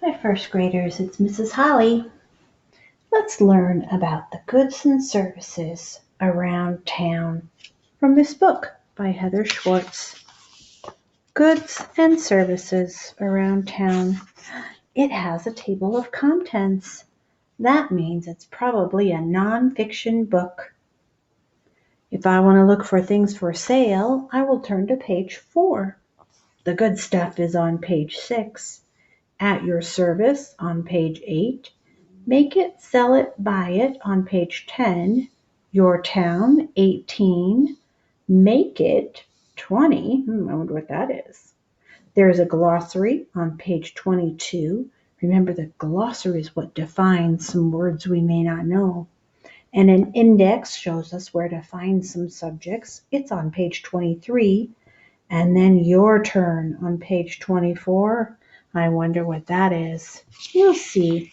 Hi, first graders, it's Mrs. Holly. Let's learn about the goods and services around town from this book by Heather Schwartz. Goods and services around town. It has a table of contents. That means it's probably a nonfiction book. If I want to look for things for sale, I will turn to page 4. The good stuff is on page 6. At your service on page 8. Make it, sell it, buy it on page 10. Your town 18. Make it 20. I wonder what that is. There's a glossary on page 22. Remember, the glossary is what defines some words we may not know. And an index shows us where to find some subjects. It's on page 23. And then your turn on page 24. I wonder what that is. We'll see.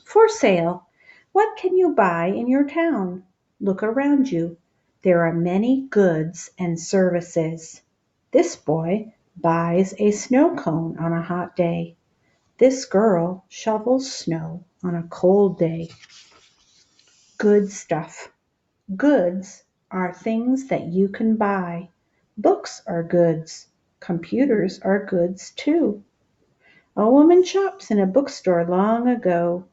For sale. What can you buy in your town? Look around you. There are many goods and services. This boy buys a snow cone on a hot day. This girl shovels snow on a cold day. Good stuff. Goods are things that you can buy. Books are goods. Computers are goods too. A woman shops in a bookstore long ago.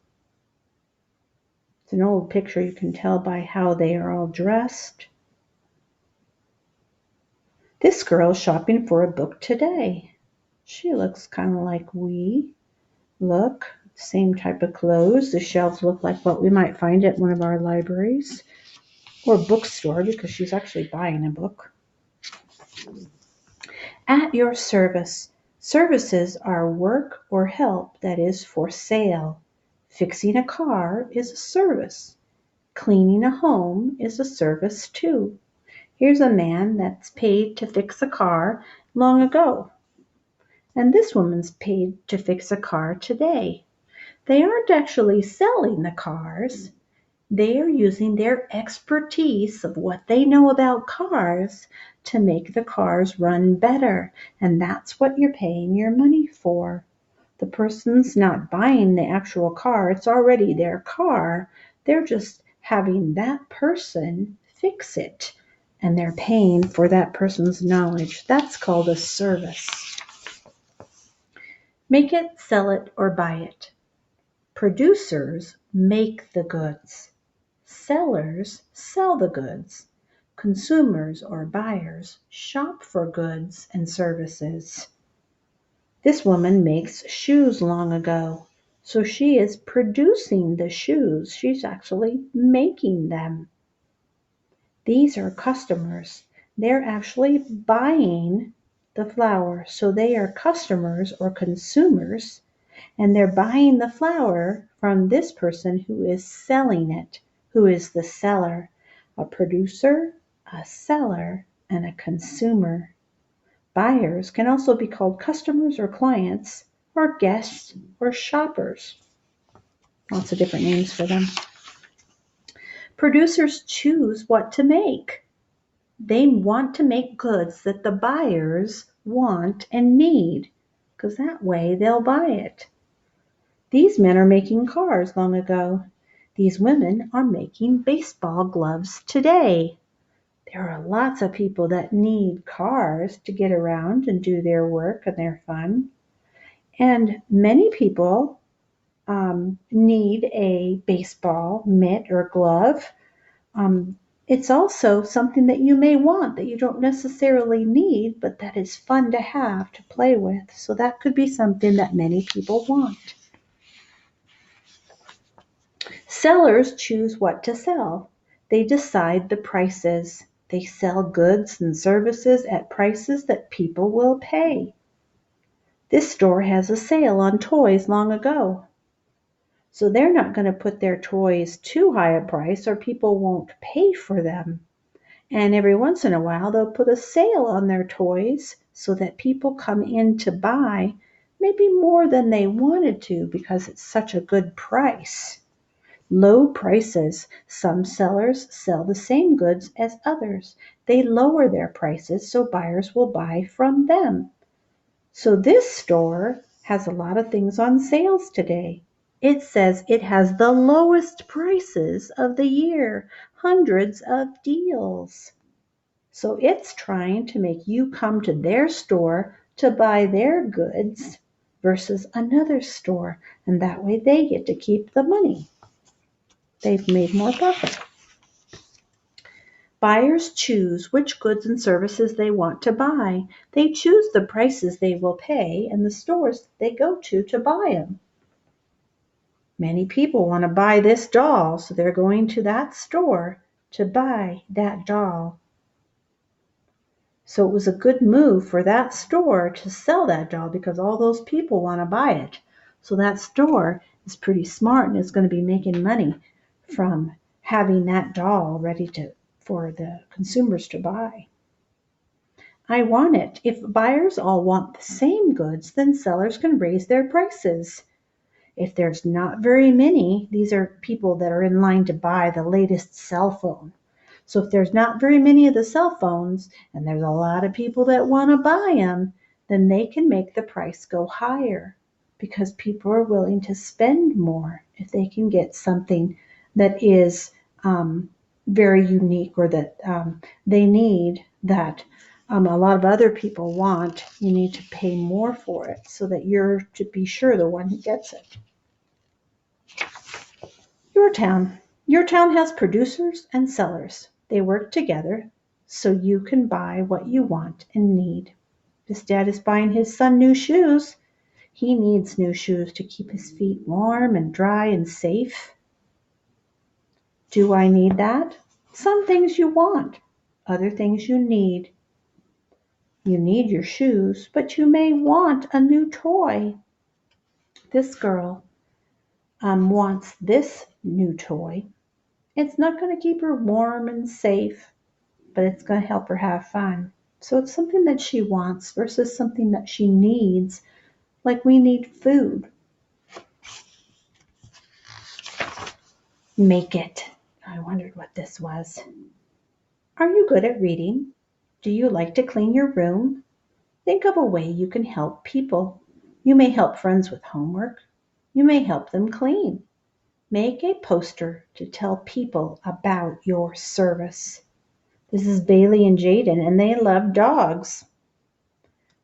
It's an old picture. You can tell by how they are all dressed. This girl's shopping for a book today. She looks kind of like we look. Same type of clothes. The shelves look like what we might find at one of our libraries or bookstore because she's actually buying a book. At your service. Services are work or help that is for sale. Fixing a car is a service. Cleaning a home is a service too. Here's a man that's paid to fix a car long ago. And this woman's paid to fix a car today. They aren't actually selling the cars. They are using their expertise of what they know about cars to make the cars run better. And that's what you're paying your money for. The person's not buying the actual car. It's already their car. They're just having that person fix it. And they're paying for that person's knowledge. That's called a service. Make it, sell it, or buy it. Producers make the goods. Sellers sell the goods. Consumers or buyers shop for goods and services. This woman makes shoes long ago. So she is producing the shoes. She's actually making them. These are customers. They're actually buying the flour. So they are customers or consumers, and they're buying the flour from this person who is selling it, who is the seller. A producer, a seller, and a consumer. Buyers can also be called customers or clients, or guests or shoppers. Lots of different names for them. Producers choose what to make. They want to make goods that the buyers want and need, because that way they'll buy it. These men are making cars long ago. These women are making baseball gloves today. There are lots of people that need cars to get around and do their work and their fun. And many people need a baseball mitt or glove. It's also something that you may want that you don't necessarily need, but that is fun to have to play with. So that could be something that many people want. Sellers choose what to sell. They decide the prices. They sell goods and services at prices that people will pay. This store has a sale on toys long ago. So they're not going to put their toys too high a price or people won't pay for them. And every once in a while they'll put a sale on their toys so that people come in to buy maybe more than they wanted to because it's such a good price. Low prices. Some sellers sell the same goods as others. They lower their prices so buyers will buy from them. So this store has a lot of things on sales today. It says it has the lowest prices of the year, hundreds of deals. So it's trying to make you come to their store to buy their goods versus another store, and that way they get to keep the money. They've made more profit. Buyers choose which goods and services they want to buy. They choose the prices they will pay and the stores they go to buy them. Many people want to buy this doll, so they're going to that store to buy that doll. So it was a good move for that store to sell that doll because all those people want to buy it. So that store is pretty smart and is going to be making money from having that doll ready for the consumers to buy. I want it. If buyers all want the same goods, then sellers can raise their prices. If there's not very many, these are people that are in line to buy the latest cell phone. So if there's not very many of the cell phones and there's a lot of people that want to buy them, then they can make the price go higher because people are willing to spend more if they can get something that is very unique or that they need that a lot of other people want. You need to pay more for it so that you're to be sure the one who gets it. Your town. Your town has producers and sellers. They work together so you can buy what you want and need. This dad is buying his son new shoes. He needs new shoes to keep his feet warm and dry and safe. Do I need that? Some things you want, other things you need. You need your shoes, but you may want a new toy. This girl wants this new toy. It's not going to keep her warm and safe, but it's going to help her have fun. So it's something that she wants versus something that she needs, like we need food. Make it. I wondered what this was. Are you good at reading? Do you like to clean your room? Think of a way you can help people. You may help friends with homework. You may help them clean. Make a poster to tell people about your service. This is Bailey and Jaden, and they love dogs.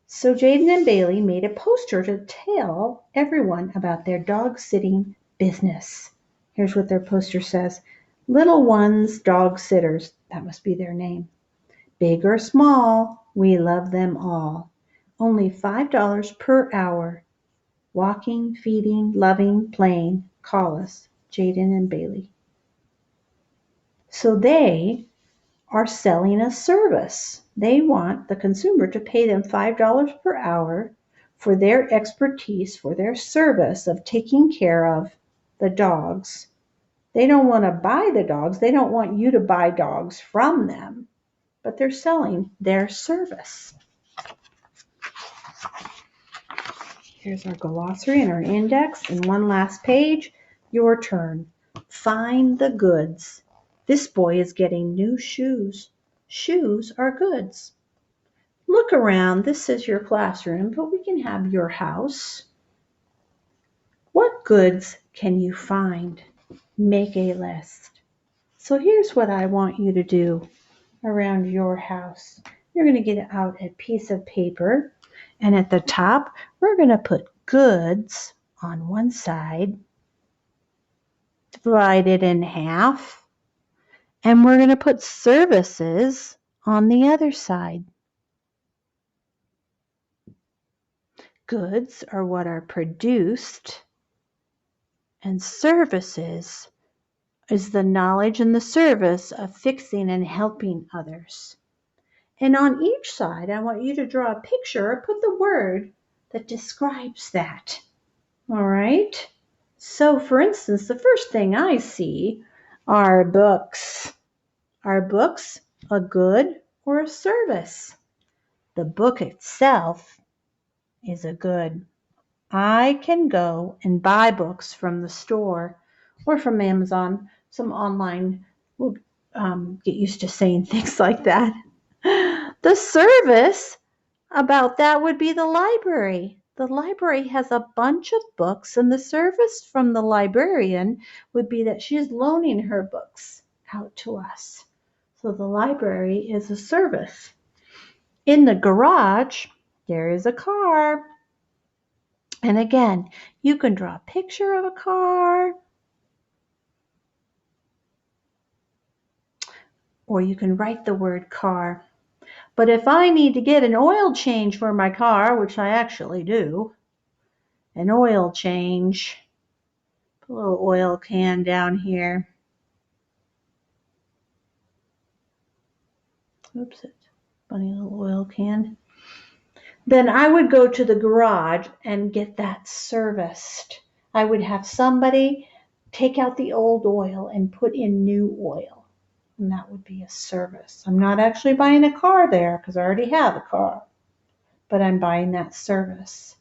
So Jaden and Bailey made a poster to tell everyone about their dog sitting business. Here's what their poster says. Little ones, dog sitters. That must be their name. Big or small, we love them all. Only $5 per hour. Walking, feeding, loving, playing. Call us, Jaden and Bailey. So they are selling a service. They want the consumer to pay them $5 per hour for their expertise, for their service of taking care of the dogs. They don't want to buy the dogs. They don't want you to buy dogs from them, but they're selling their service. Here's our glossary and our index. And one last page. Your turn. Find the goods. This boy is getting new shoes. Shoes are goods. Look around. This is your classroom, but we can have your house. What goods can you find? Make a list. So here's what I want you to do around your house. You're going to get out a piece of paper, and at the top, we're going to put goods on one side, divide it in half, and we're going to put services on the other side. Goods are what are produced, and services is the knowledge and the service of fixing and helping others. And on each side, I want you to draw a picture or put the word that describes that. All right? So, for instance, the first thing I see are books. Are books a good or a service? The book itself is a good. I can go and buy books from the store or from Amazon. Some online will get used to saying things like that. The service about that would be the library. The library has a bunch of books, and the service from the librarian would be that she's loaning her books out to us. So the library is a service. In the garage, there is a car. And again, you can draw a picture of a car, or you can write the word car. But if I need to get an oil change for my car, which I actually do, an oil change, put a little oil can down here. Oops, it's a funny little oil can. Then I would go to the garage and get that serviced. I would have somebody take out the old oil and put in new oil. And that would be a service. I'm not actually buying a car there because I already have a car, but I'm buying that service.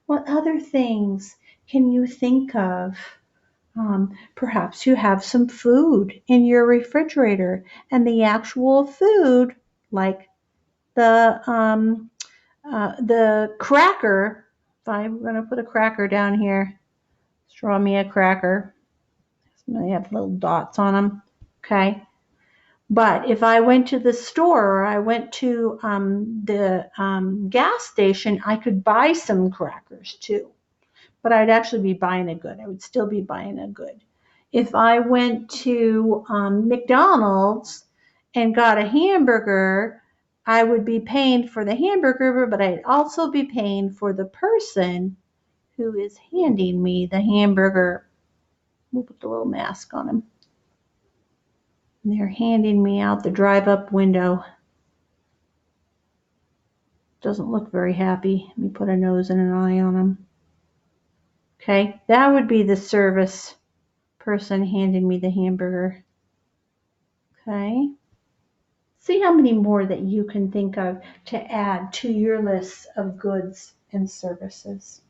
What other things can you think of? Perhaps you have some food in your refrigerator, and the actual food, like the cracker, if I'm going to put a cracker down here, draw me a cracker. They have little dots on them, okay? But if I went to the store or I went to the gas station, I could buy some crackers too. But I'd actually be buying a good. I would still be buying a good. If I went to McDonald's and got a hamburger, I would be paying for the hamburger, but I'd also be paying for the person who is handing me the hamburger. We'll put the little mask on him. And they're handing me out the drive-up window. Doesn't look very happy. Let me put a nose and an eye on him. Okay, that would be the service person handing me the hamburger. Okay. See how many more that you can think of to add to your list of goods and services.